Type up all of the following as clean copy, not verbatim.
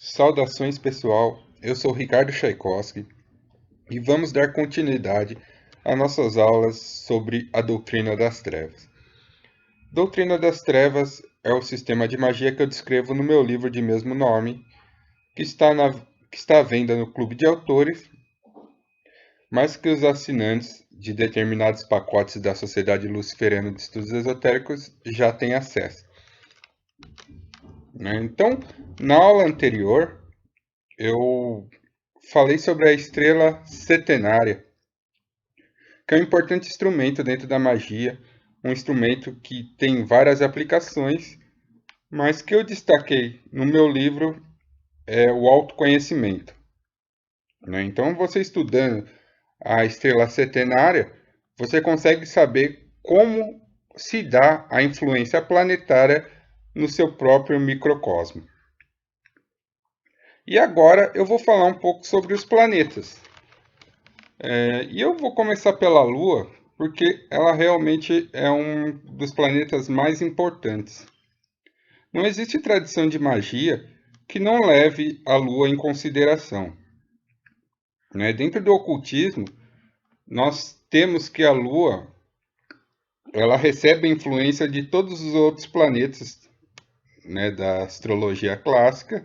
Saudações pessoal, eu sou Ricardo Tchaikovsky e vamos dar continuidade às nossas aulas sobre a doutrina das trevas. Doutrina das trevas é o sistema de magia que eu descrevo no meu livro de mesmo nome, que está à venda no Clube de Autores, mas que os assinantes de determinados pacotes da Sociedade Luciferana de Estudos Esotéricos já têm acesso. Então, na aula anterior, eu falei sobre a estrela setenária, que é um importante instrumento dentro da magia, um instrumento que tem várias aplicações, mas que eu destaquei no meu livro é o autoconhecimento. Então, você estudando a estrela setenária, você consegue saber como se dá a influência planetária no seu próprio microcosmo. E agora eu vou falar um pouco sobre os planetas. E eu vou começar pela Lua, porque ela realmente é um dos planetas mais importantes. Não existe tradição de magia que não leve a Lua em consideração. Dentro do ocultismo, nós temos que a Lua ela recebe a influência de todos os outros planetas, da astrologia clássica,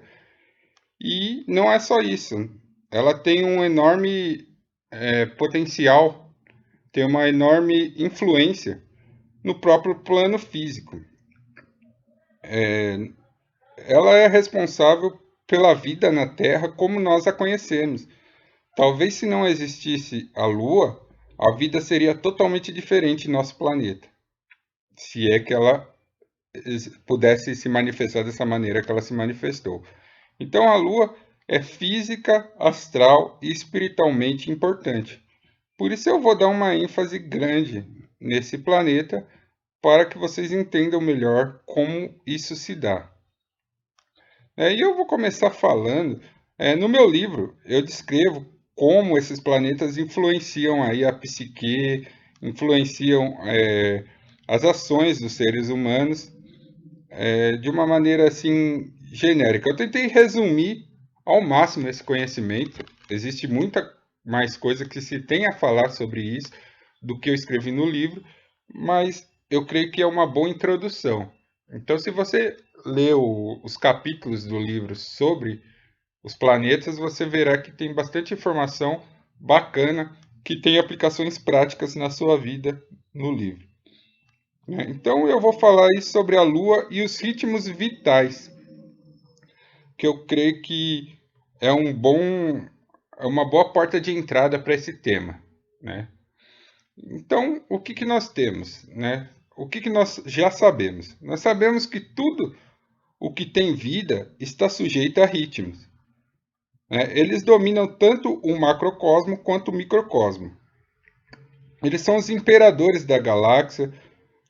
e não é só isso. Ela tem um enorme potencial, tem uma enorme influência no próprio plano físico. Ela é responsável pela vida na Terra como nós a conhecemos. Talvez se não existisse a Lua, a vida seria totalmente diferente em nosso planeta. Se é que ela pudesse se manifestar dessa maneira que ela se manifestou. Então a Lua é física, astral e espiritualmente importante. Por isso eu vou dar uma ênfase grande nesse planeta para que vocês entendam melhor como isso se dá. E eu vou começar falando, no meu livro eu descrevo como esses planetas influenciam aí a psique, influenciam as ações dos seres humanos de uma maneira assim genérica. Eu tentei resumir ao máximo esse conhecimento. Existe muita mais coisa que se tem a falar sobre isso do que eu escrevi no livro, mas eu creio que é uma boa introdução. Então, se você leu os capítulos do livro sobre os planetas, você verá que tem bastante informação bacana que tem aplicações práticas na sua vida no livro. Então, eu vou falar aí sobre a Lua e os ritmos vitais, que eu creio que é é uma boa porta de entrada para esse tema, Então, o que nós temos, O que nós já sabemos? Nós sabemos que tudo o que tem vida está sujeito a ritmos. Eles dominam tanto o macrocosmo quanto o microcosmo. Eles são os imperadores da galáxia,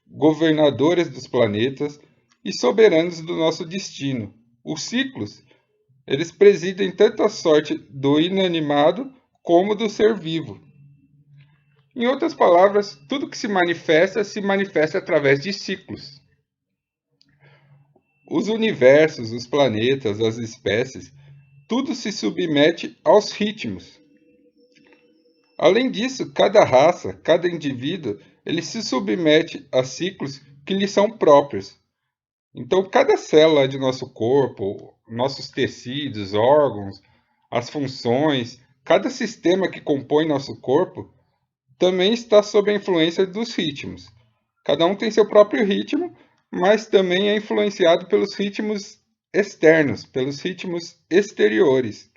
governadores dos planetas e soberanos do nosso destino. Os ciclos, eles presidem tanto a sorte do inanimado como do ser vivo. Em outras palavras, tudo que se manifesta através de ciclos. Os universos, os planetas, as espécies, tudo se submete aos ritmos. Além disso, cada raça, cada indivíduo, ele se submete a ciclos que lhe são próprios. Então, cada célula de nosso corpo, nossos tecidos, órgãos, as funções, cada sistema que compõe nosso corpo, também está sob a influência dos ritmos. Cada um tem seu próprio ritmo, mas também é influenciado pelos ritmos externos, pelos ritmos exteriores.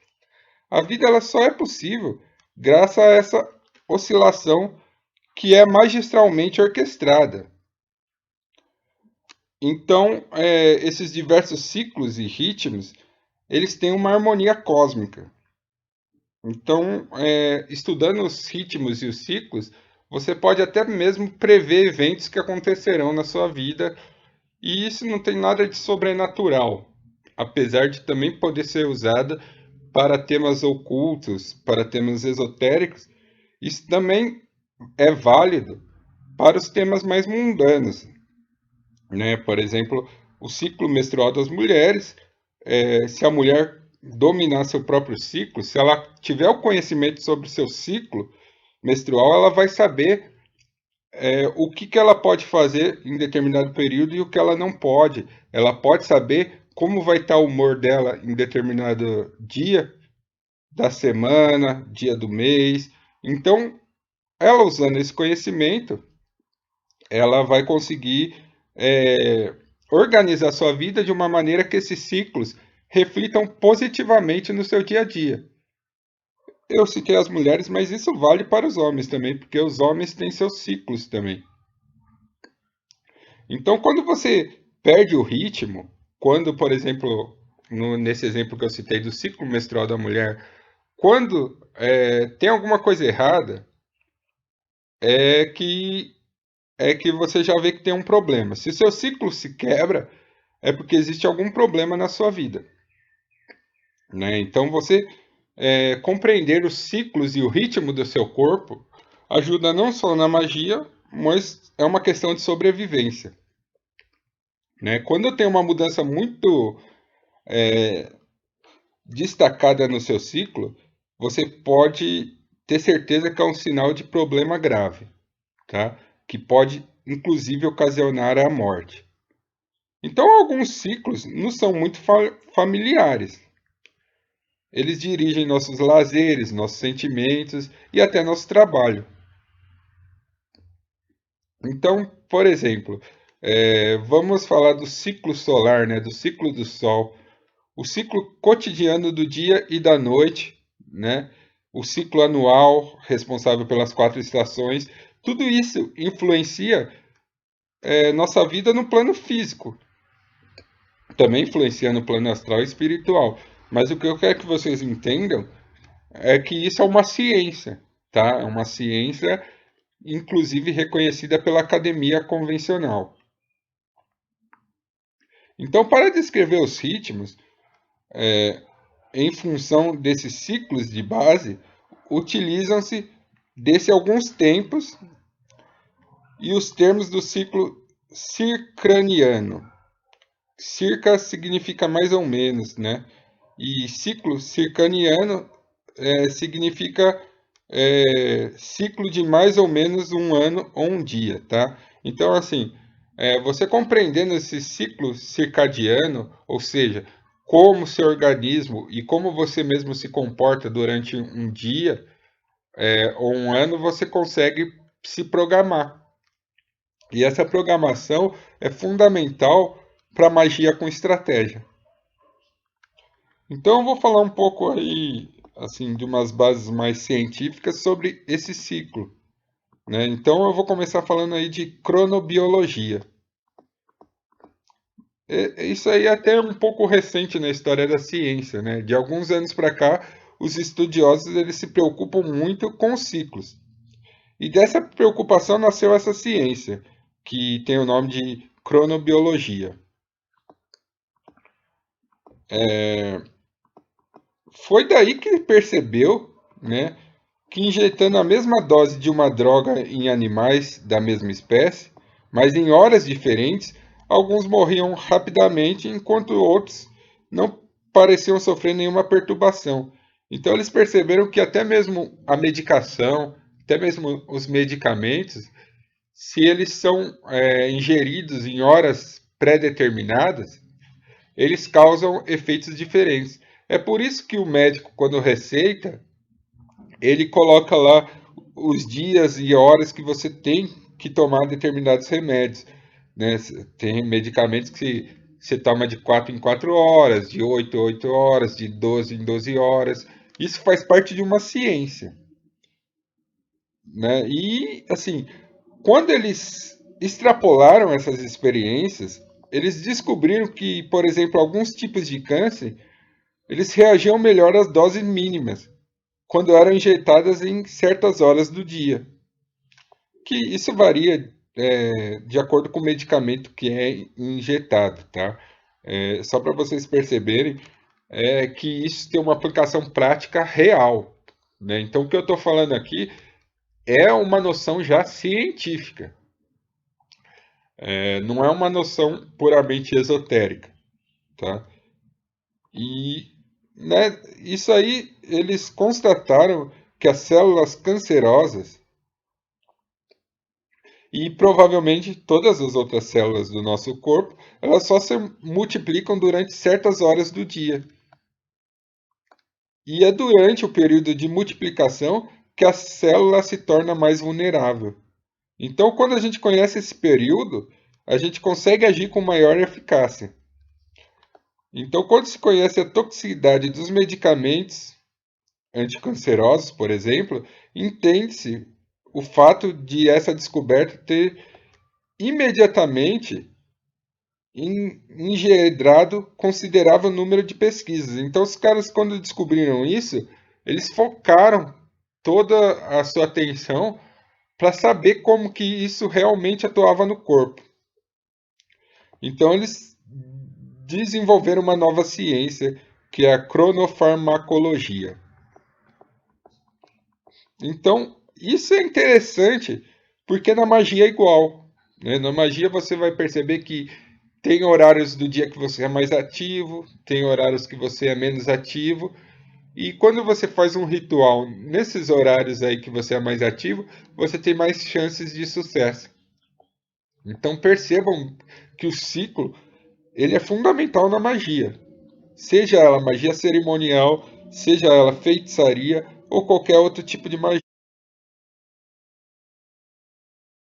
A vida ela só é possível graças a essa oscilação que é magistralmente orquestrada. Então, esses diversos ciclos e ritmos, eles têm uma harmonia cósmica. Então, estudando os ritmos e os ciclos, você pode até mesmo prever eventos que acontecerão na sua vida, e isso não tem nada de sobrenatural, apesar de também poder ser usada para temas ocultos, para temas esotéricos, isso também é válido para os temas mais mundanos, Por exemplo, o ciclo menstrual das mulheres, se a mulher dominar seu próprio ciclo, se ela tiver o conhecimento sobre seu ciclo menstrual, ela vai saber o que, que ela pode fazer em determinado período e o que ela não pode. Ela pode saber como vai estar o humor dela em determinado dia da semana, dia do mês. Então, ela usando esse conhecimento, ela vai conseguir organizar sua vida de uma maneira que esses ciclos reflitam positivamente no seu dia a dia. Eu citei as mulheres, mas isso vale para os homens também, porque os homens têm seus ciclos também. Então, quando você perde o ritmo, quando, por exemplo, nesse exemplo que eu citei do ciclo menstrual da mulher, quando tem alguma coisa errada, é que é que você já vê que tem um problema. Se o seu ciclo se quebra, é porque existe algum problema na sua vida, né? Então, você compreender os ciclos e o ritmo do seu corpo ajuda não só na magia, mas é uma questão de sobrevivência, né? Quando eu tenho uma mudança muito destacada no seu ciclo, você pode ter certeza que é um sinal de problema grave, tá? Que pode, inclusive, ocasionar a morte. Então, alguns ciclos não são muito familiares. Eles dirigem nossos lazeres, nossos sentimentos e até nosso trabalho. Então, por exemplo, vamos falar do ciclo solar, né, do ciclo do Sol, o ciclo cotidiano do dia e da noite, né, o ciclo anual responsável pelas 4 estações. Tudo isso influencia nossa vida no plano físico, também influencia no plano astral e espiritual. Mas o que eu quero que vocês entendam é que isso é uma ciência, tá? É uma ciência, inclusive reconhecida pela academia convencional. Então, para descrever os ritmos, em função desses ciclos de base, utilizam-se desse alguns tempos e os termos do ciclo circadiano. Circa significa mais ou menos, né? E ciclo circadiano significa ciclo de mais ou menos um ano ou um dia, tá? Então, assim, você compreendendo esse ciclo circadiano, ou seja, como seu organismo e como você mesmo se comporta durante um dia ou um ano, você consegue se programar. E essa programação é fundamental para magia com estratégia. Então eu vou falar um pouco aí, assim, de umas bases mais científicas sobre esse ciclo, né? Então eu vou começar falando aí de cronobiologia. Isso aí é até um pouco recente na história da ciência, né? De alguns anos para cá, os estudiosos eles se preocupam muito com os ciclos. E dessa preocupação nasceu essa ciência, que tem o nome de cronobiologia. Foi daí que ele percebeu, né, que injetando a mesma dose de uma droga em animais da mesma espécie, mas em horas diferentes, alguns morriam rapidamente, enquanto outros não pareciam sofrer nenhuma perturbação. Então eles perceberam que até mesmo a medicação, até mesmo os medicamentos, se eles são ingeridos em horas pré-determinadas, eles causam efeitos diferentes. É por isso que o médico, quando receita, ele coloca lá os dias e horas que você tem que tomar determinados remédios, né? Tem medicamentos que você toma de 4 em 4 horas, de 8 em 8 horas, de 12 em 12 horas. Isso faz parte de uma ciência, né? E, assim, quando eles extrapolaram essas experiências, eles descobriram que, por exemplo, alguns tipos de câncer, eles reagiam melhor às doses mínimas, quando eram injetadas em certas horas do dia. Que isso varia de acordo com o medicamento que é injetado, tá? Só para vocês perceberem que isso tem uma aplicação prática real, né? Então, o que eu estou falando aqui é uma noção já científica, não é uma noção puramente esotérica, tá? E né? Isso aí, eles constataram que as células cancerosas e provavelmente todas as outras células do nosso corpo, elas só se multiplicam durante certas horas do dia. E é durante o período de multiplicação que a célula se torna mais vulnerável. Então, quando a gente conhece esse período, a gente consegue agir com maior eficácia. Então, quando se conhece a toxicidade dos medicamentos anticancerosos, por exemplo, entende-se o fato de essa descoberta ter imediatamente engendrado considerável número de pesquisas. Então, os caras, quando descobriram isso, eles focaram toda a sua atenção para saber como que isso realmente atuava no corpo. Então, eles desenvolveram uma nova ciência, que é a cronofarmacologia. Então, isso é interessante, porque na magia é igual. Né? Na magia você vai perceber que tem horários do dia que você é mais ativo, tem horários que você é menos ativo. E quando você faz um ritual nesses horários aí que você é mais ativo, você tem mais chances de sucesso. Então percebam que o ciclo ele é fundamental na magia. Seja ela magia cerimonial, seja ela feitiçaria ou qualquer outro tipo de magia.